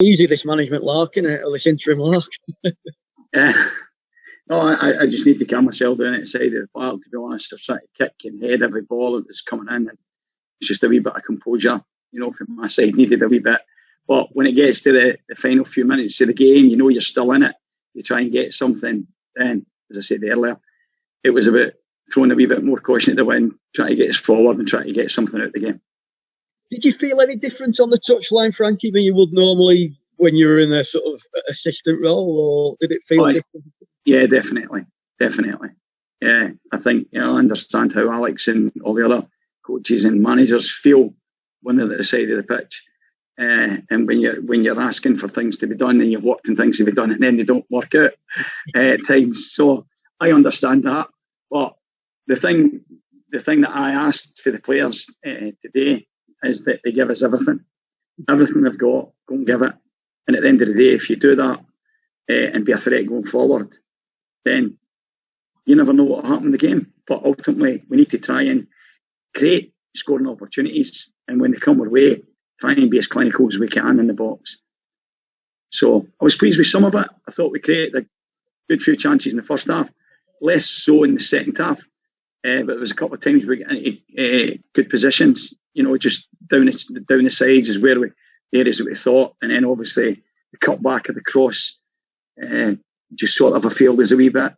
Easy, this management lark, innit? Or this interim lark. No, I just need to calm myself down at the side of the park, to be honest. I'm trying to kick and head every ball that's coming in. And it's just a wee bit of composure, from my side, needed a wee bit. But when it gets to the final few minutes of the game, you're still in it. You try and get something. Then, as I said earlier, it was about throwing a wee bit more caution at the wind, trying to get us forward and trying to get something out of the game. Did you feel any different on the touchline, Frankie, than you would normally when you were in a sort of assistant role, or did it feel different? Yeah, definitely. Yeah, I think I understand how Alex and all the other coaches and managers feel when they're at the side of the pitch. And when you're asking for things to be done and you've worked on things to be done and then they don't work out at times. So I understand that. But the thing that I asked for the players today is that they give us everything they've got, go and give it. And at the end of the day, if you do that and be a threat going forward, then you never know what will happen in the game. But ultimately, we need to try and create scoring opportunities, and when they come our way, try and be as clinical as we can in the box. So I was pleased with some of it. I thought we created a good few chances in the first half, less so in the second half. But there was a couple of times we got into good positions, just down the sides is where the areas that we thought, and then obviously the cut back of the cross just sort of failed us a wee bit.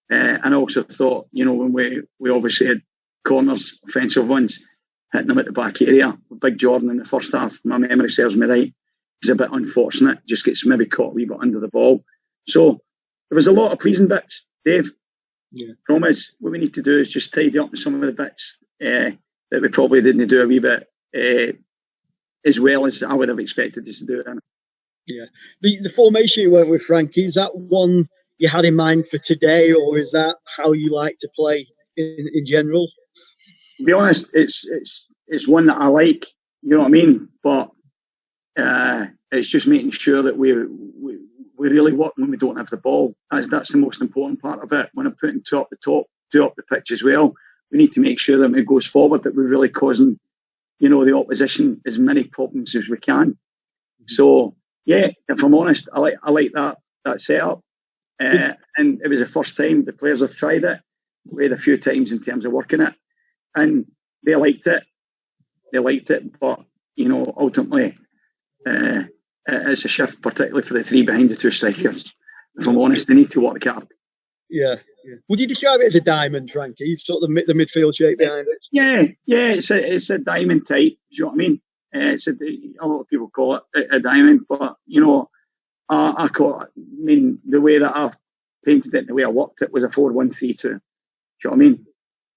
And I also thought, when we obviously had corners, offensive ones, hitting them at the back area. Big Jordan in the first half, my memory serves me right, he's a bit unfortunate, just gets maybe caught a wee bit under the ball. So there was a lot of pleasing bits, Dave. Yeah. Promise, what we need to do is just tidy up some of the bits that we probably didn't do a wee bit as well as I would have expected us to do it. Yeah. The formation you went with, Frankie, is that one you had in mind for today, or is that how you like to play in general? To be honest, it's one that I like, you know what I mean? But it's just making sure that we really work when we don't have the ball. That's the most important part of it. When I'm putting two up the pitch as well, we need to make sure that when it goes forward that we're really causing, the opposition as many problems as we can. Mm-hmm. So yeah, if I'm honest, I like that setup. And it was the first time the players have tried it. We had a few times in terms of working it, and they liked it. But ultimately, it's a shift, particularly for the three behind the two strikers. If I'm honest, they need to work hard. Yeah. Would you describe it as a diamond, Frankie? Sort of the midfield shape behind it. Yeah. It's a diamond type. Do you know what I mean? A lot of people call it a diamond, but I call it. I mean, the way that I've painted it, the way I worked it was a 4-1-3-2. Do you know what I mean?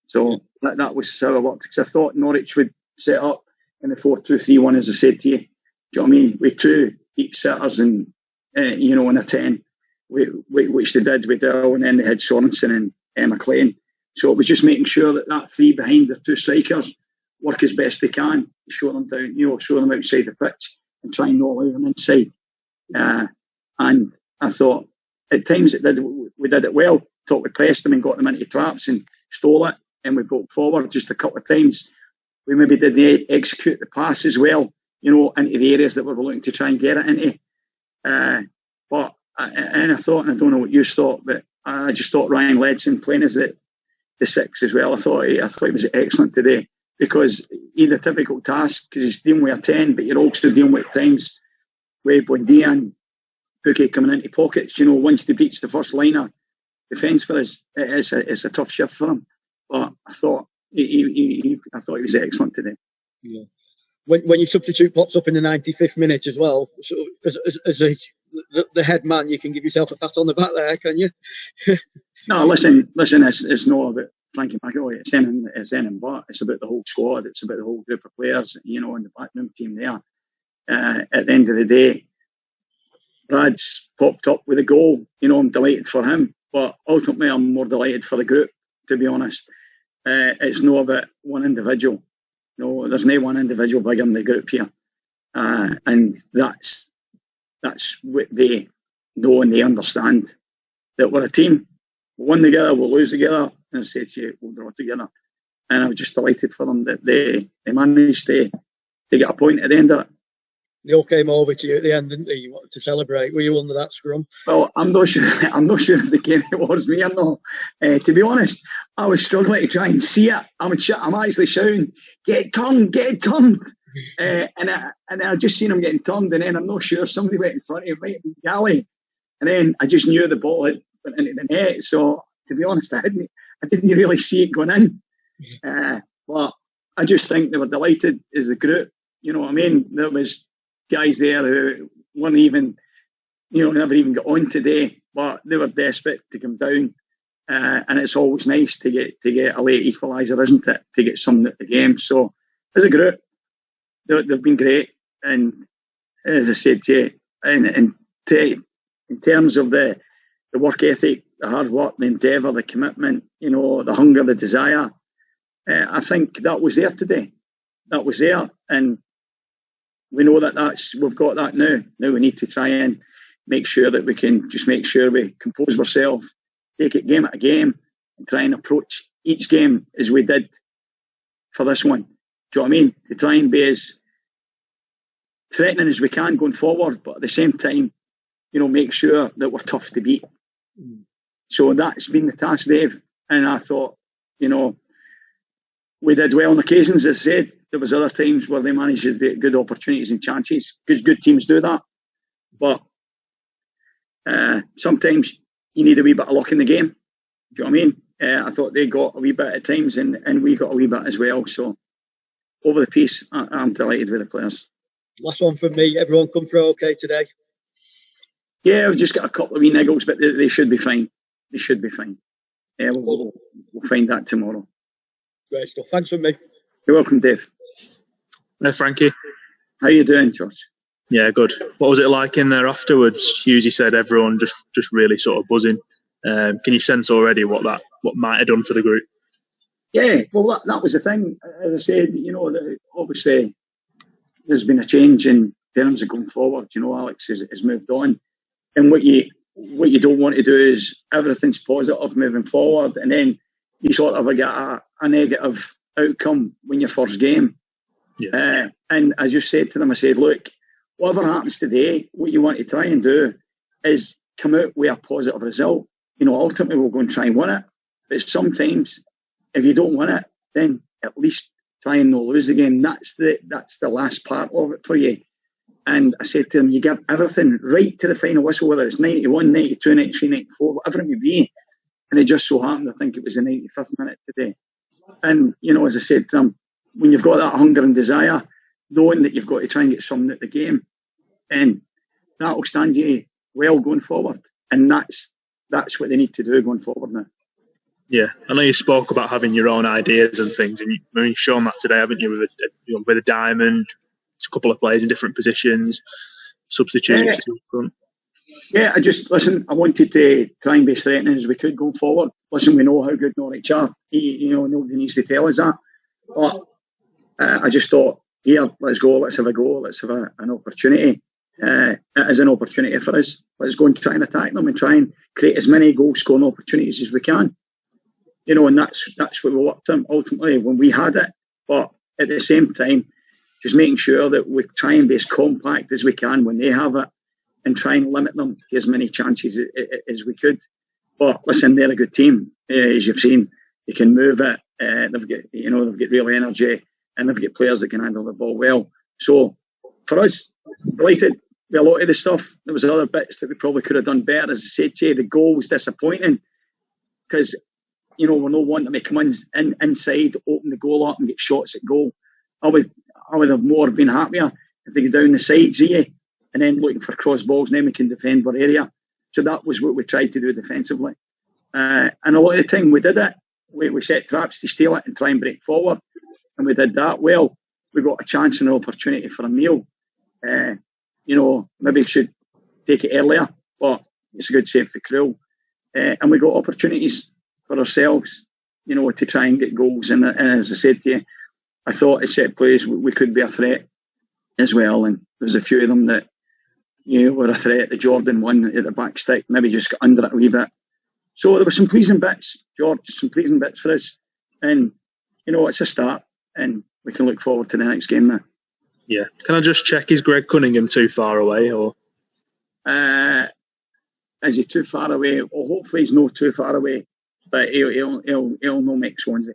So that was how I worked, because I thought Norwich would set up in the 4-2-3-1, as I said to you. Do you know what I mean? With two deep setters and in a 10, which they did with Dell, and then they had Sorensen and McLean. So it was just making sure that three behind the two strikers work as best they can, show them down, show them outside the pitch, and try and not allow them inside. And I thought at times we did it well. Talked with Preston and got them into traps and stole it, and we broke forward just a couple of times. We maybe didn't execute the pass as well, into the areas that we were looking to try and get it into. But I thought, and I don't know what you thought, but I just thought Ryan Ledson playing as the 6 as well. I thought he was excellent today, because he's a typical task, because he's dealing with a 10, but you're also dealing with times with Buendia and Pukki coming into pockets. Once they breach the first line of defence for us, it's a tough shift for him. But I thought he was excellent today. Yeah. When your substitute pops up in the 95th minute as well, so as the head man, you can give yourself a pat on the back there, can you? No, listen. It's not about Frankie McAvoy. It's anything but. It's about the whole squad. It's about the whole group of players, and the backroom team there. At the end of the day, Brad's popped up with a goal. I'm delighted for him, but ultimately I'm more delighted for the group, to be honest. It's not about one individual. No, there's no one individual bigger than the group here. And that's what they know and they understand, that we're a team. We'll win together, we'll lose together, and I say to you, we'll draw together. And I was just delighted for them that they managed to get a point at the end of it. They all came over to you at the end, didn't they? You wanted to celebrate. Were you under that scrum? Well, I'm not sure. I'm not sure if they came towards me or not. To be honest, I was struggling to try and see it. I'm actually shouting, "Get it turned! Get it turned!" and I just seen him getting turned, and then I'm not sure somebody went in front of him, right in the galley, and then I just knew the ball had went into the net. So to be honest, I didn't really see it going in. But I just think they were delighted as a group. You know what I mean? There was guys there who weren't even, never even got on today, but they were desperate to come down. And it's always nice to get a late equaliser, isn't it? To get something at the game. So as a group, they've been great. And as I said to you, in terms of the work ethic, the hard work, the endeavour, the commitment, the hunger, the desire, I think that was there today. That was there. And we know we've got that now. Now we need to try and make sure that we can just make sure we compose ourselves, take it game at a game, and try and approach each game as we did for this one. Do you know what I mean? To try and be as threatening as we can going forward, but at the same time, make sure that we're tough to beat. So that's been the task, Dave. And I thought, we did well on occasions, as I said. There was other times where they managed to get good opportunities and chances, because good teams do that. But sometimes you need a wee bit of luck in the game. Do you know what I mean? I thought they got a wee bit at times, and we got a wee bit as well. So over the piece, I'm delighted with the players. Last one from me. Everyone come through okay today? Yeah, we've just got a couple of wee niggles, but they should be fine. They should be fine. We'll find that tomorrow. Great stuff. Thanks from me. You're welcome, Dave. Hey, Frankie. How you doing, Josh? Yeah, good. What was it like in there afterwards? Husey said everyone just really sort of buzzing. Can you sense already what might have done for the group? Yeah, well, that was the thing. As I said, obviously there's been a change in terms of going forward. Alex has moved on, and what you don't want to do is everything's positive moving forward, and then you sort of get a negative outcome when your first game. Yeah. And I just said to them, I said, look, whatever happens today, what you want to try and do is come out with a positive result. Ultimately we'll go and try and win it. But sometimes if you don't win it, then at least try and not lose the game. That's the last part of it for you. And I said to them, you give everything right to the final whistle, whether it's 91, 92, 93, 94, whatever it may be. And it just so happened, I think it was the 95th minute today. And, as I said to them, when you've got that hunger and desire, knowing that you've got to try and get something at the game, and that will stand you well going forward. And that's what they need to do going forward now. Yeah, I know you spoke about having your own ideas and things, and you've shown that today, haven't you, with a diamond, a couple of players in different positions, substitutes to front. Yeah, I wanted to try and be as threatening as we could going forward. Listen, we know how good Norwich are. Nobody needs to tell us that. But I just thought, here, let's go, let's have a go, let's have an opportunity. It is an opportunity for us. Let's go and try and attack them and try and create as many goal-scoring opportunities as we can. And that's what we worked on ultimately when we had it. But at the same time, just making sure that we try and be as compact as we can when they have it, and try and limit them to as many chances as we could. But listen, they're a good team, as you've seen. They can move it. They've got real energy, and they've got players that can handle the ball well. So for us, delighted with a lot of the stuff. There was other bits that we probably could have done better. As I said to you, the goal was disappointing because we're not wanting to come inside, open the goal up, and get shots at goal. I would have more been happier if they go down the sides of you, and then looking for cross balls, and then we can defend our area. So that was what we tried to do defensively. And a lot of the time we did it. We set traps to steal it and try and break forward. And we did that well. We got a chance and an opportunity for a meal. Maybe we should take it earlier, but it's a good save for Krul. And we got opportunities for ourselves, to try and get goals. And as I said to you, I thought at set plays we could be a threat as well. And there's a few of them that were a threat. The Jordan one at the back stick, maybe just got under it a wee bit. So there were some pleasing bits, George, some pleasing bits for us. And, it's a start, and we can look forward to the next game now. Yeah. Can I just check, is Greg Cunningham too far away, or? Is he too far away? Well, hopefully he's not too far away, but he'll not make Swansea.